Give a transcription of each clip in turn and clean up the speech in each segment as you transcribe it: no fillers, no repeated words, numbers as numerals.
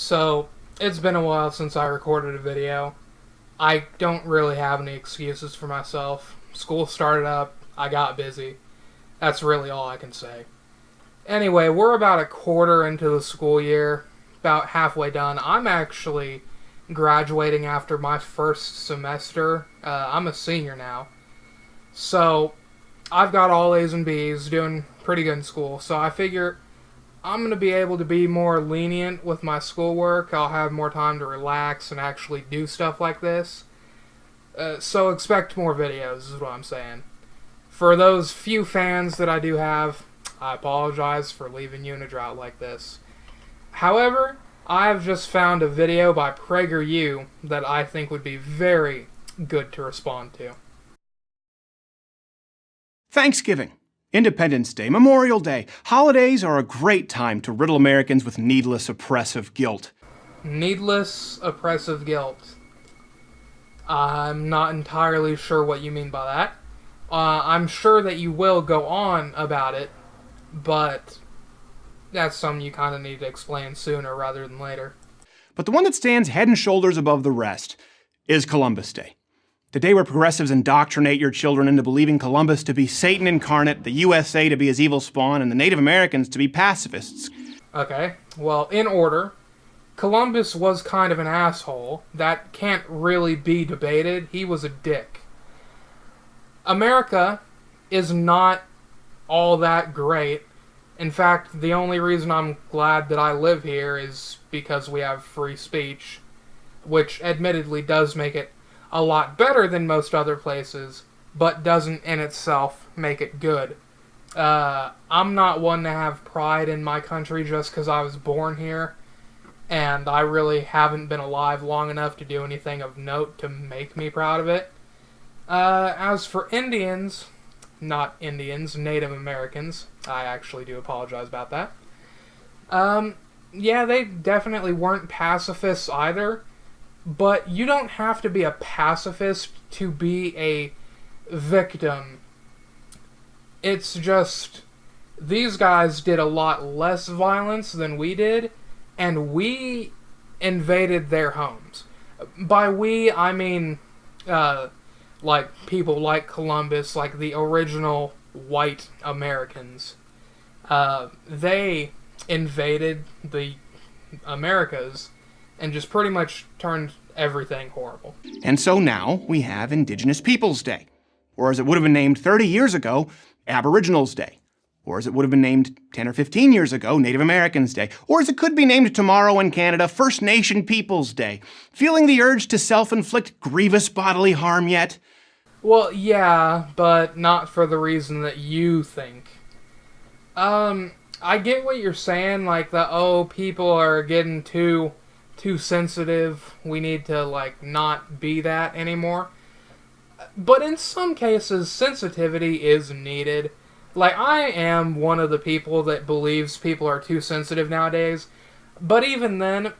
So, it's been a while since I recorded a video. I don't really have any excuses for myself. School started up, I got busy. That's really all I can say. Anyway, we're about a quarter into the school year, about halfway done. I'm actually graduating after my first semester. I'm a senior now. So, I've got all A's and B's, doing pretty good in school. So I figure I'm going to be able to be more lenient with my schoolwork. I'll have more time to relax and actually do stuff like this. So expect more videos, is what I'm saying. For those few fans that I do have, I apologize for leaving you in a drought like this. However, I've just found a video by Prager that I think would be very good to respond to. Thanksgiving, Independence Day, Memorial Day. Holidays are a great time to riddle Americans with needless, oppressive guilt. Needless, oppressive guilt. I'm not entirely sure what you mean by that. I'm sure that you will go on about it, but that's something you kind of need to explain sooner rather than later. But the one that stands head and shoulders above the rest is Columbus Day. The day where progressives indoctrinate your children into believing Columbus to be Satan incarnate, the USA to be his evil spawn, and the Native Americans to be pacifists. Okay, well, in order, Columbus was kind of an asshole. That can't really be debated. He was a dick. America is not all that great. In fact, the only reason I'm glad that I live here is because we have free speech, which admittedly does make it a lot better than most other places, but doesn't in itself make it good. I'm not one to have pride in my country just because I was born here, and I really haven't been alive long enough to do anything of note to make me proud of it. As for Indians, not Indians, Native Americans, I actually do apologize about that. Yeah, they definitely weren't pacifists either. But you don't have to be a pacifist to be a victim. It's just, these guys did a lot less violence than we did, and we invaded their homes. By we, I mean, like people like Columbus, like the original white Americans. They invaded the Americas and just pretty much turned everything horrible. And so now we have Indigenous Peoples Day. Or as it would have been named 30 years ago, Aboriginals Day. Or as it would have been named 10 or 15 years ago, Native Americans Day. Or as it could be named tomorrow in Canada, First Nation Peoples Day. Feeling the urge to self-inflict grievous bodily harm yet? Well, yeah, but not for the reason that you think. I get what you're saying, like people are getting too sensitive, we need to, not be that anymore. But in some cases, sensitivity is needed. I am one of the people that believes people are too sensitive nowadays. But even then,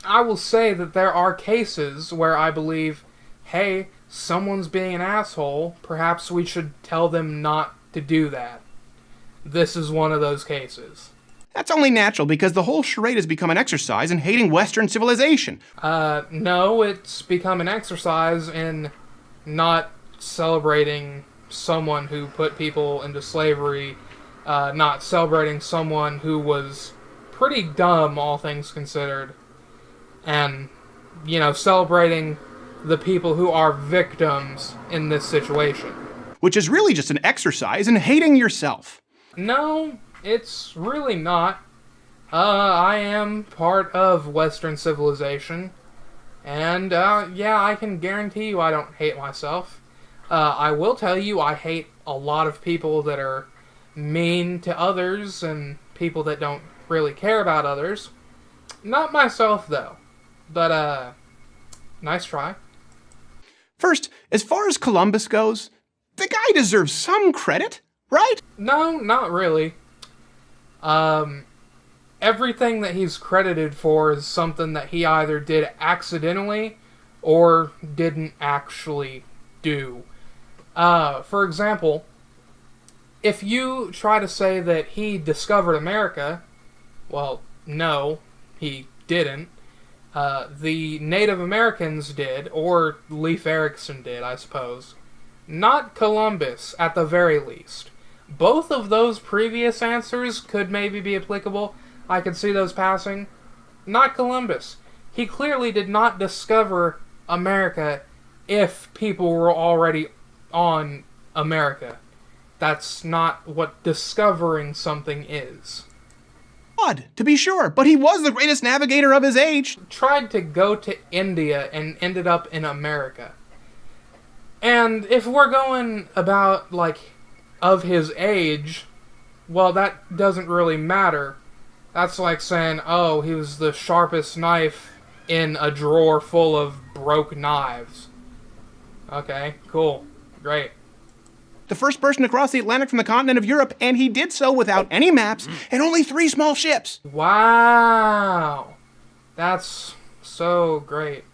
I will say that there are cases where I believe, hey, someone's being an asshole, perhaps we should tell them not to do that. This is one of those cases. That's only natural because the whole charade has become an exercise in hating Western civilization. No, it's become an exercise in not celebrating someone who put people into slavery, not celebrating someone who was pretty dumb, all things considered, and, celebrating the people who are victims in this situation. Which is really just an exercise in hating yourself. No, it's really not. I am part of Western civilization, and, yeah, I can guarantee you I don't hate myself. I will tell you I hate a lot of people that are mean to others and people that don't really care about others. Not myself, though. But, nice try. First, as far as Columbus goes, the guy deserves some credit, right? No, not really. Everything that he's credited for is something that he either did accidentally or didn't actually do. For example, if you try to say that he discovered America, well, no, he didn't. The Native Americans did, or Leif Erikson did, I suppose. Not Columbus, at the very least. Both of those previous answers could maybe be applicable. I could see those passing. Not Columbus. He clearly did not discover America if people were already on America. That's not what discovering something is. Odd, to be sure, but he was the greatest navigator of his age. Tried to go to India and ended up in America. And if we're going about, like, of his age, well, that doesn't really matter. That's like saying, oh, he was the sharpest knife in a drawer full of broke knives. Okay, cool. Great. The first person to cross the Atlantic from the continent of Europe, and he did so without any maps and only 3 small ships. Wow. That's so great.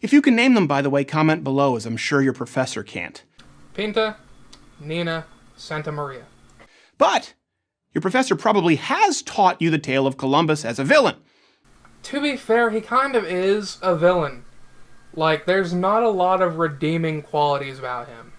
If you can name them, by the way, comment below, as I'm sure your professor can't. Pinta, Nina, Santa Maria. But your professor probably has taught you the tale of Columbus as a villain. To be fair, he kind of is a villain. Like, there's not a lot of redeeming qualities about him.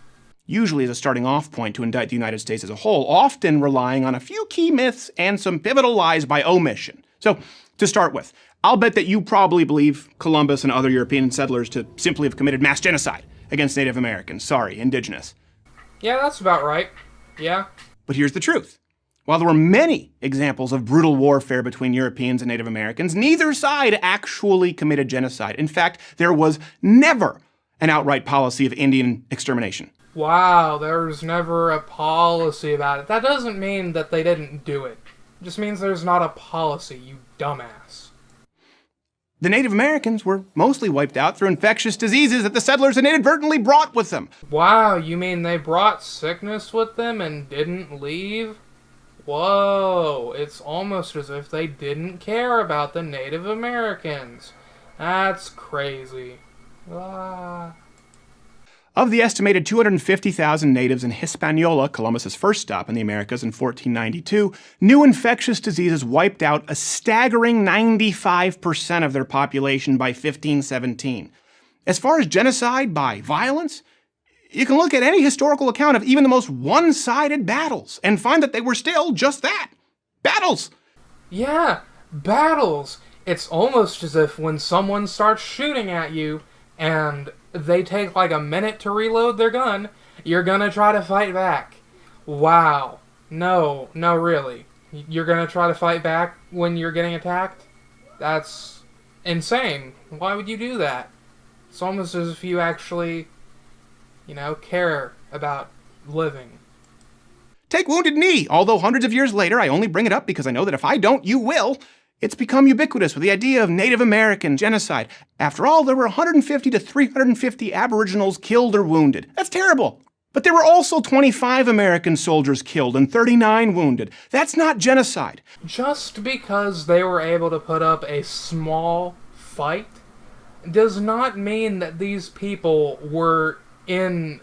Usually as a starting off point to indict the United States as a whole, often relying on a few key myths and some pivotal lies by omission. So, to start with, I'll bet that you probably believe Columbus and other European settlers to simply have committed mass genocide against Native Americans. Sorry, indigenous. Yeah, that's about right. Yeah. But here's the truth. While there were many examples of brutal warfare between Europeans and Native Americans, neither side actually committed genocide. In fact, there was never an outright policy of Indian extermination. Wow, there was never a policy about it. That doesn't mean that they didn't do it. It just means there's not a policy, you dumbass. The Native Americans were mostly wiped out through infectious diseases that the settlers had inadvertently brought with them. Wow, you mean they brought sickness with them and didn't leave? Whoa, it's almost as if they didn't care about the Native Americans. That's crazy. Ah. Of the estimated 250,000 natives in Hispaniola, Columbus's first stop in the Americas in 1492, new infectious diseases wiped out a staggering 95% of their population by 1517. As far as genocide by violence, you can look at any historical account of even the most one-sided battles and find that they were still just that. Battles! Yeah, battles! It's almost as if when someone starts shooting at you and they take like a minute to reload their gun, you're gonna try to fight back. Wow. No, really. You're gonna try to fight back when you're getting attacked? That's insane. Why would you do that? It's almost as if you actually, care about living. Take Wounded Knee, although hundreds of years later I only bring it up because I know that if I don't, you will. It's become ubiquitous with the idea of Native American genocide. After all, there were 150 to 350 Aboriginals killed or wounded. That's terrible. But there were also 25 American soldiers killed and 39 wounded. That's not genocide. Just because they were able to put up a small fight does not mean that these people were in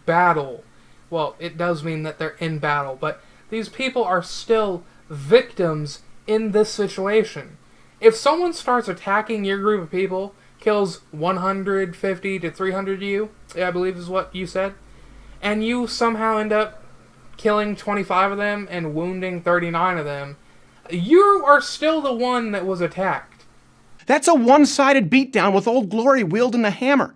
battle. Well, it does mean that they're in battle, but these people are still victims in this situation. If someone starts attacking your group of people, kills 150 to 300 of you, I believe is what you said, and you somehow end up killing 25 of them and wounding 39 of them, you are still the one that was attacked. That's a one-sided beatdown with Old Glory wielding the hammer.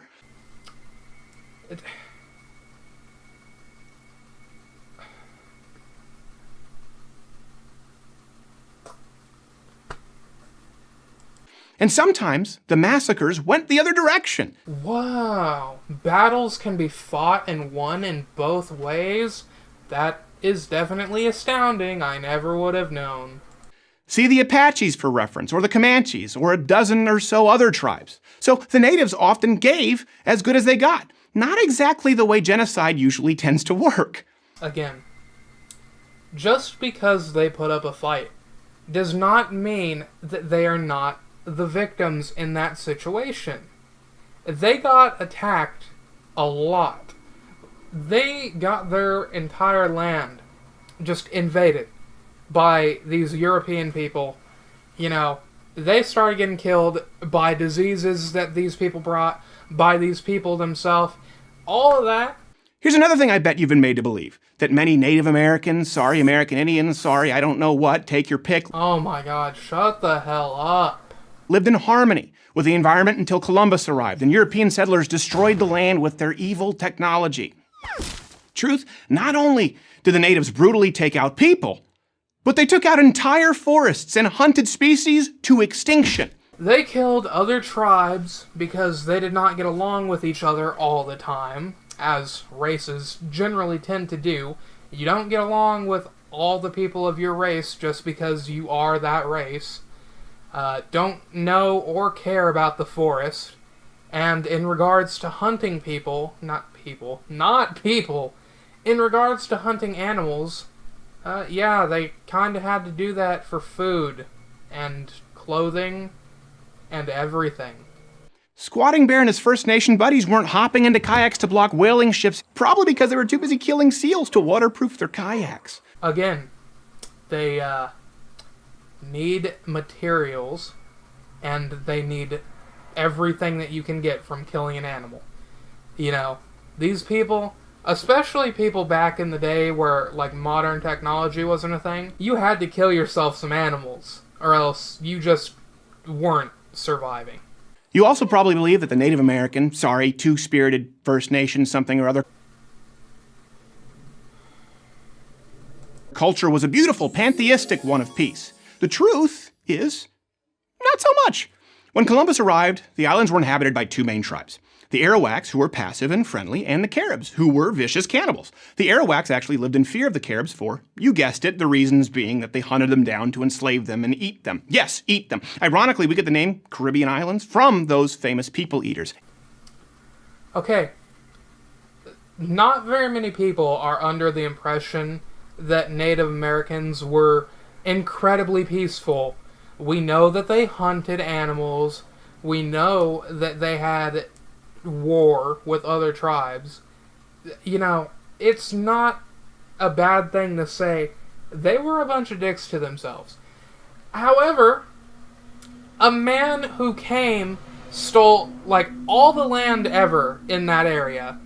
And sometimes the massacres went the other direction. Wow. Battles can be fought and won in both ways? That is definitely astounding. I never would have known. See the Apaches for reference, or the Comanches, or a dozen or so other tribes. So the natives often gave as good as they got. Not exactly the way genocide usually tends to work. Again, just because they put up a fight does not mean that they are not the victims in that situation. They got attacked a lot. They got their entire land just invaded by these European people They started getting killed by diseases that these people brought, by these people themselves. All of that. Here's another thing I bet you've been made to believe. That many Native Americans, sorry, American Indians, sorry, I don't know what, take your pick. Oh my God, shut the hell up. Lived in harmony with the environment until Columbus arrived and European settlers destroyed the land with their evil technology. Truth, not only did the natives brutally take out people, but they took out entire forests and hunted species to extinction. They killed other tribes because they did not get along with each other all the time, as races generally tend to do. You don't get along with all the people of your race just because you are that race. Don't know or care about the forest. And in regards to hunting people, in regards to hunting animals, they kind of had to do that for food and clothing and everything. Squatting Bear and his First Nation buddies weren't hopping into kayaks to block whaling ships, probably because they were too busy killing seals to waterproof their kayaks. Again, they need materials, and they need everything that you can get from killing an animal. These people, especially people back in the day where, modern technology wasn't a thing, you had to kill yourself some animals, or else you just weren't surviving. You also probably believe that the Native American, two-spirited First Nation something or other culture was a beautiful, pantheistic one of peace. The truth is, not so much. When Columbus arrived, the islands were inhabited by two main tribes. The Arawaks, who were passive and friendly, and the Caribs, who were vicious cannibals. The Arawaks actually lived in fear of the Caribs for, you guessed it, the reasons being that they hunted them down to enslave them and eat them. Yes, eat them. Ironically, we get the name Caribbean Islands from those famous people eaters. Okay. Not very many people are under the impression that Native Americans were incredibly peaceful. We know that they hunted animals. We know that they had war with other tribes. It's not a bad thing to say they were a bunch of dicks to themselves. However, a man who came, stole, all the land ever in that area,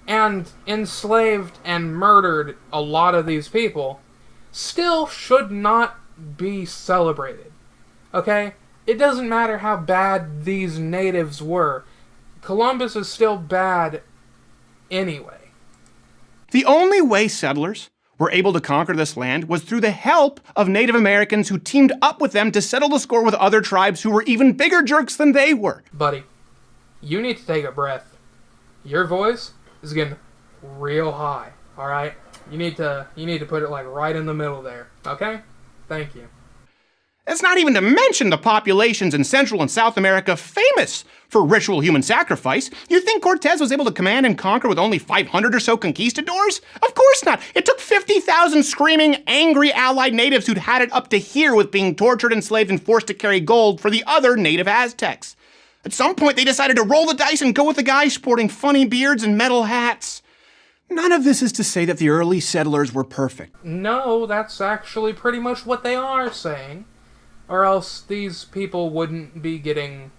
and enslaved and murdered a lot of these people, still should not be celebrated. Okay? It doesn't matter how bad these natives were. Columbus is still bad anyway. The only way settlers were able to conquer this land was through the help of Native Americans who teamed up with them to settle the score with other tribes who were even bigger jerks than they were. Buddy, you need to take a breath. Your voice is getting real high, alright? You need to put it right in the middle there, okay? Thank you. That's not even to mention the populations in Central and South America famous for ritual human sacrifice. You think Cortez was able to command and conquer with only 500 or so conquistadors? Of course not. It took 50,000 screaming, angry allied natives who'd had it up to here with being tortured, enslaved, and forced to carry gold for the other native Aztecs. At some point, they decided to roll the dice and go with the guys sporting funny beards and metal hats. None of this is to say that the early settlers were perfect. No, that's actually pretty much what they are saying. Or else these people wouldn't be getting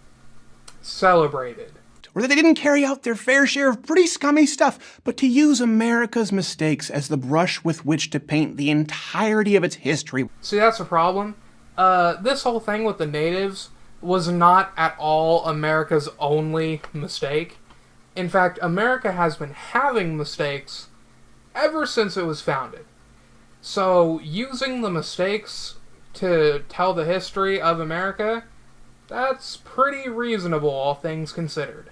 celebrated. Or that they didn't carry out their fair share of pretty scummy stuff, but to use America's mistakes as the brush with which to paint the entirety of its history. See, that's a problem. This whole thing with the natives was not at all America's only mistake. In fact, America has been having mistakes ever since it was founded. So, using the mistakes to tell the history of America, that's pretty reasonable, all things considered.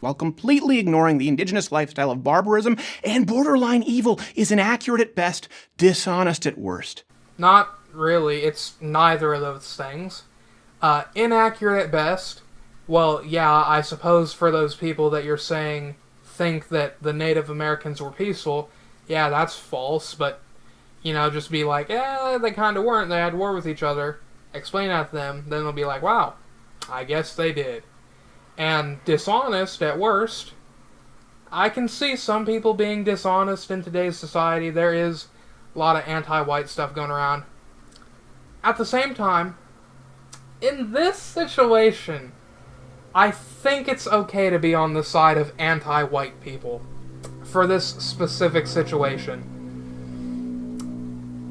While completely ignoring the indigenous lifestyle of barbarism and borderline evil is inaccurate at best, dishonest at worst. Not really, it's neither of those things. Inaccurate at best, well, yeah, I suppose for those people that you're saying think that the Native Americans were peaceful, yeah, that's false, but just be like, they kind of weren't. They had war with each other. Explain that to them. Then they'll be like, wow, I guess they did. And dishonest at worst. I can see some people being dishonest in today's society. There is a lot of anti-white stuff going around. At the same time, In this situation, I think it's okay to be on the side of anti-white people for this specific situation.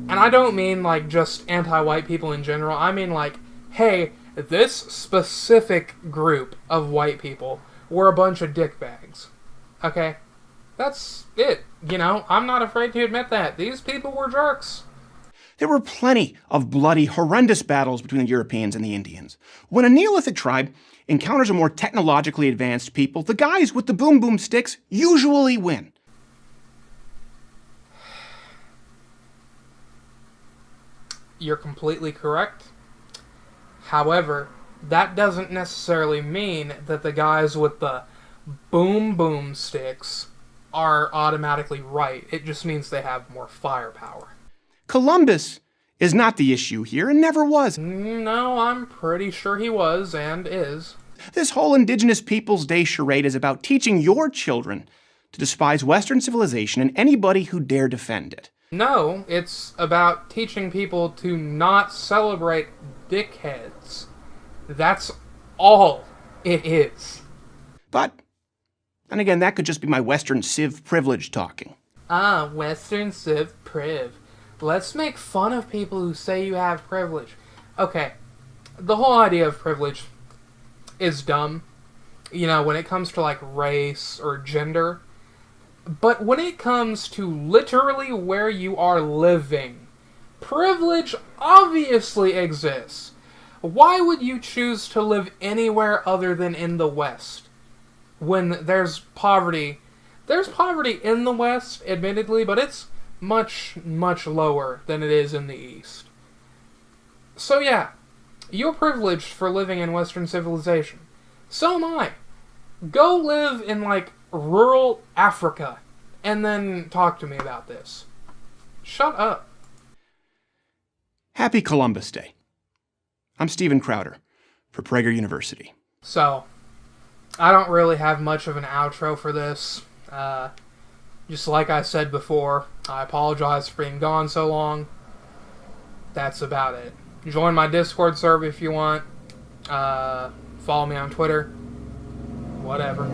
And I don't mean, like, just anti-white people in general. I mean, like, hey, this specific group of white people were a bunch of dickbags. Okay? That's it. You know, I'm not afraid to admit that. These people were jerks. There were plenty of bloody, horrendous battles between the Europeans and the Indians. When a Neolithic tribe encounters a more technologically advanced people, the guys with the boom-boom sticks usually win. You're completely correct. However, that doesn't necessarily mean that the guys with the boom-boom sticks are automatically right. It just means they have more firepower. Columbus is not the issue here and never was. No, I'm pretty sure he was and is. This whole Indigenous Peoples Day charade is about teaching your children to despise Western civilization and anybody who dare defend it. No, it's about teaching people to not celebrate dickheads. That's all it is. But, and again, that could just be my Western civ privilege talking. Western civ priv. Let's make fun of people who say you have privilege. Okay, the whole idea of privilege is dumb. You know, when it comes to, like, race or gender. But when it comes to literally where you are living, privilege obviously exists. Why would you choose to live anywhere other than in the West? When there's poverty. There's poverty in the West, admittedly, but it's much, much lower than it is in the East. So yeah, you're privileged for living in Western civilization. So am I. Go live in, like, rural Africa, and then talk to me about this. Shut up. Happy Columbus Day. I'm Steven Crowder for Prager University. So, I don't really have much of an outro for this. Just like I said before, I apologize for being gone so long. That's about it. Join my Discord server if you want. Follow me on Twitter. Whatever.